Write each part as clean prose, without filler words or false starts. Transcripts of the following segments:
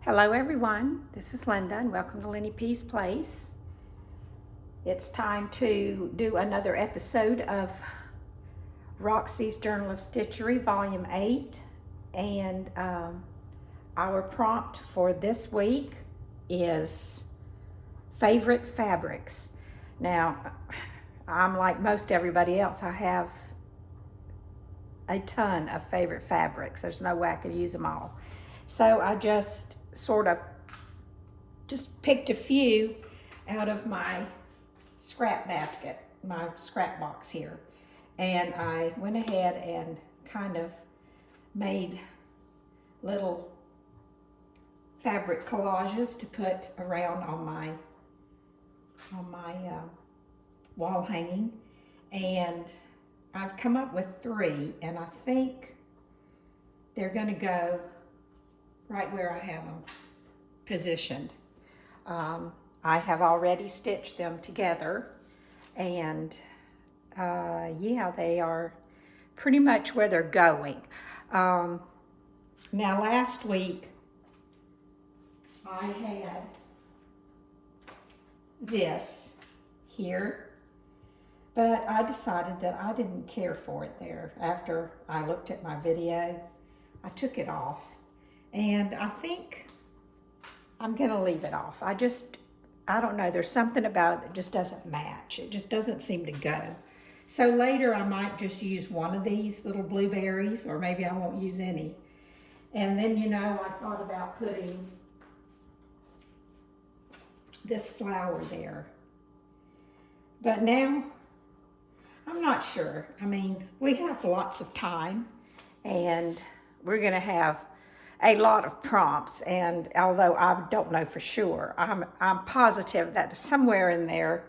Hello everyone, this is Linda and welcome to Lenny P's Place. It's time to do another episode of Roxy's Journal of Stitchery, Volume 8. And our prompt for this week is favorite fabrics. Now, I'm like most everybody else. I have a ton of favorite fabrics. There's no way I could use them all. So I just sort of picked a few out of my scrap basket, my scrap box here. And I went ahead and kind of made little fabric collages to put around on my wall hanging. And I've come up with 3, and I think they're going to go right where I have them positioned. I have already stitched them together, and yeah, they are pretty much where they're going. Now last week I had this here, but I decided that I didn't care for it there. After I looked at my video, I took it off. And I think I'm gonna leave it off. I don't know, there's something about it that just doesn't match. It just doesn't seem to go. So later I might just use one of these little blueberries, or maybe I won't use any. And then, you know, I thought about putting this flower there. But now, I'm not sure. I mean, we have lots of time, and we're gonna have a lot of prompts, and although I don't know for sure, I'm positive that somewhere in there,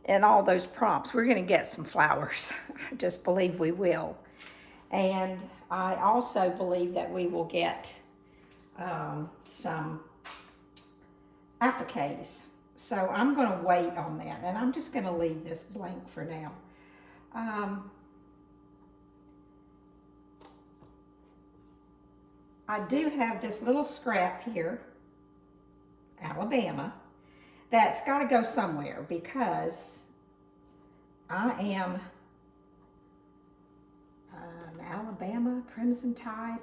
in all those prompts, we're going to get some flowers. I just believe we will. And I also believe that we will get some appliques. So I'm going to wait on that, and I'm just going to leave this blank for now. I do have this little scrap here, Alabama, that's got to go somewhere because I am an Alabama Crimson Tide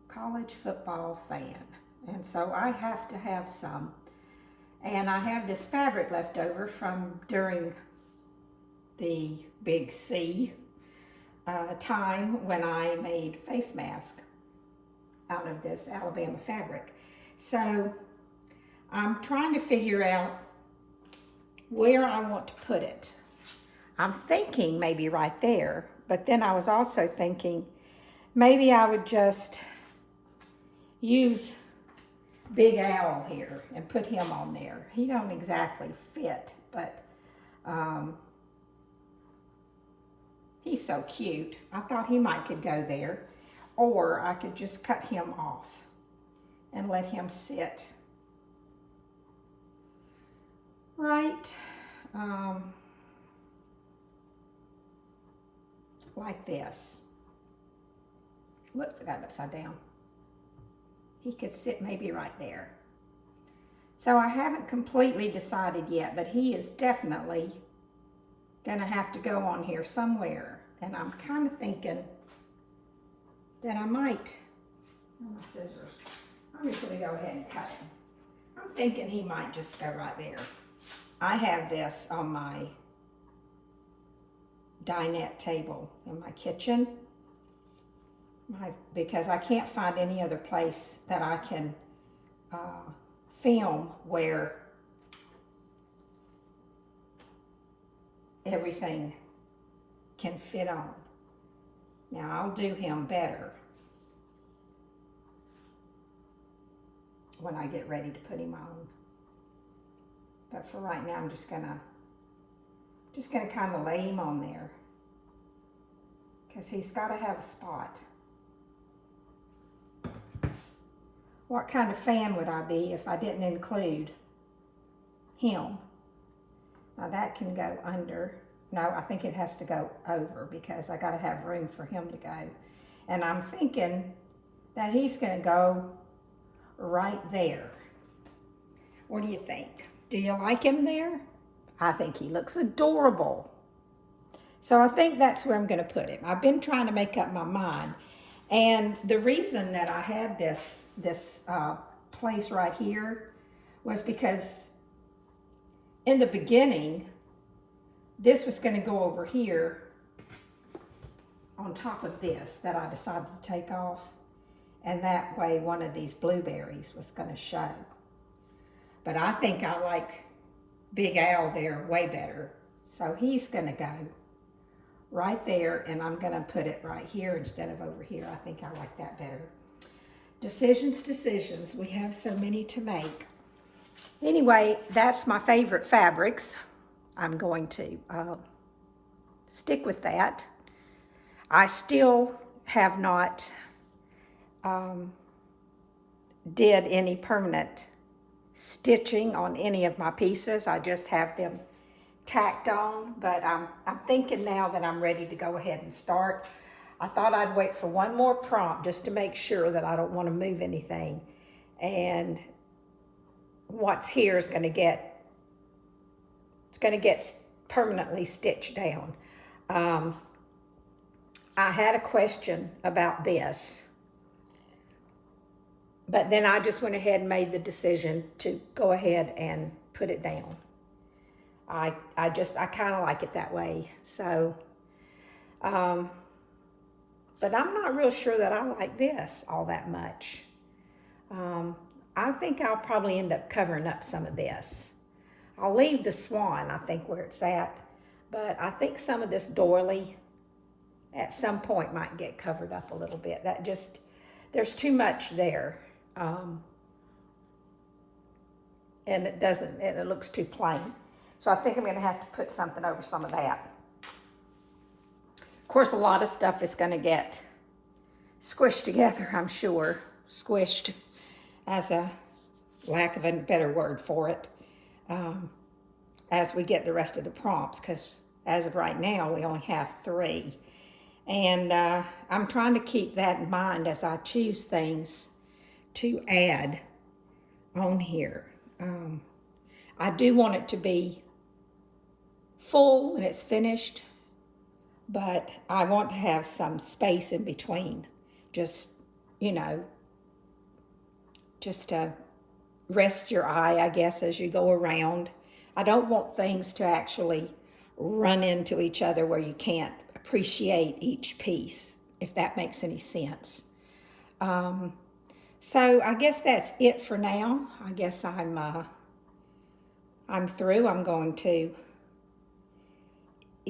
college football fan. And so I have to have some. And I have this fabric left over from during the Big C time when I made face masks out of this Alabama fabric. So I'm trying to figure out where I want to put it. I'm thinking maybe right there, but then I was also thinking maybe I would just use Big Owl here and put him on there. He don't exactly fit, but he's so cute. I thought he might could go there. Or I could just cut him off and let him sit right like this. Whoops, I got it upside down. He could sit maybe right there. So I haven't completely decided yet, but he is definitely gonna have to go on here somewhere. And I'm kind of thinking that I might, my scissors, I'm just gonna go ahead and cut him. I'm thinking he might just go right there. I have this on my dinette table in my kitchen, because I can't find any other place that I can film where everything can fit on. Now I'll do him better when I get ready to put him on. But for right now, I'm just gonna kind of lay him on there because he's got to have a spot. What kind of fan would I be if I didn't include him? Now that can go under. No, I think it has to go over because I got to have room for him to go. And I'm thinking that he's going to go right there. What do you think? Do you like him there? I think he looks adorable. So I think that's where I'm going to put him. I've been trying to make up my mind. And the reason that I had this place right here was because in the beginning, this was going to go over here on top of this that I decided to take off. And that way one of these blueberries was going to show. But I think I like Big Al there way better. So he's going to go right there, and I'm going to put it right here instead of over here. I think I like that better. Decisions. We have so many to make. Anyway, that's my favorite fabrics. I'm going to stick with that. I still have not did any permanent stitching on any of my pieces. I just have them tacked on, but I'm thinking now that I'm ready to go ahead and start. I thought I'd wait for one more prompt just to make sure that I don't want to move anything. And what's here is going to get permanently stitched down. I had a question about this, but then I just went ahead and made the decision to go ahead and put it down. I kind of like it that way. So, but I'm not real sure that I like this all that much. I think I'll probably end up covering up some of this. I'll leave the swan, I think, where it's at, but I think some of this doily at some point might get covered up a little bit. There's too much there. And it looks too plain. So I think I'm going to have to put something over some of that. Of course, a lot of stuff is going to get squished together, I'm sure. Squished, as a lack of a better word for it, as we get the rest of the prompts, because as of right now, we only have 3. And I'm trying to keep that in mind as I choose things to add on here. I do want it to be full when it's finished, but I want to have some space in between. Just to rest your eye, I guess, as you go around. I don't want things to actually run into each other where you can't appreciate each piece, if that makes any sense. So I guess that's it for now. I guess I'm through. I'm going to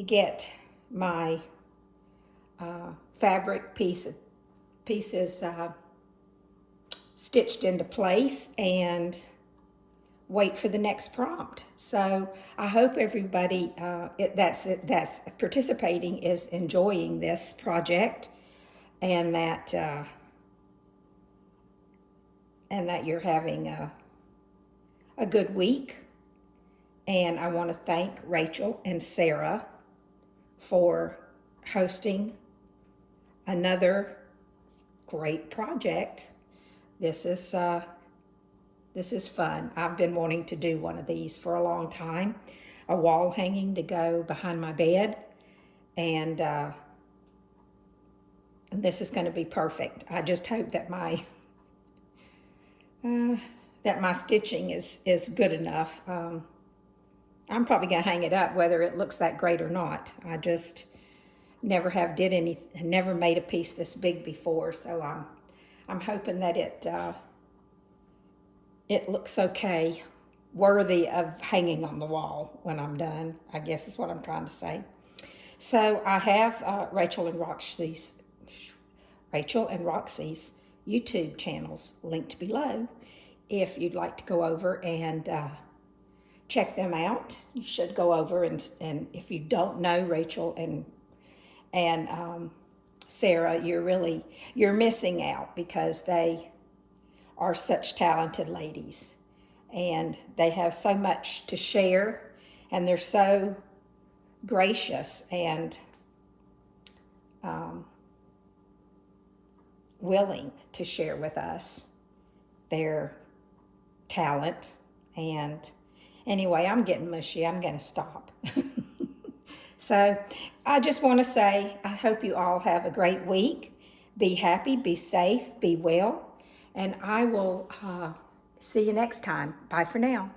get my fabric pieces stitched into place and wait for the next prompt. So I hope everybody that's participating is enjoying this project, and that you're having a good week. And I want to thank Rachel and Sarah for hosting another great project. This is fun. I've been wanting to do one of these for a long time. A wall hanging to go behind my bed. And this is going to be perfect. I just hope that my stitching is good enough. I'm probably going to hang it up whether it looks that great or not. I just never made a piece this big before, so I'm hoping that it looks okay, worthy of hanging on the wall when I'm done, I guess is what I'm trying to say. So I have Rachel and Roxy's YouTube channels linked below. If you'd like to go over and check them out, you should go over and if you don't know Rachel and Sarah, you're missing out, because they are such talented ladies and they have so much to share, and they're so gracious and willing to share with us their talent. And anyway, I'm getting mushy. I'm going to stop. So I just want to say, I hope you all have a great week. Be happy, be safe, be well. And I will see you next time. Bye for now.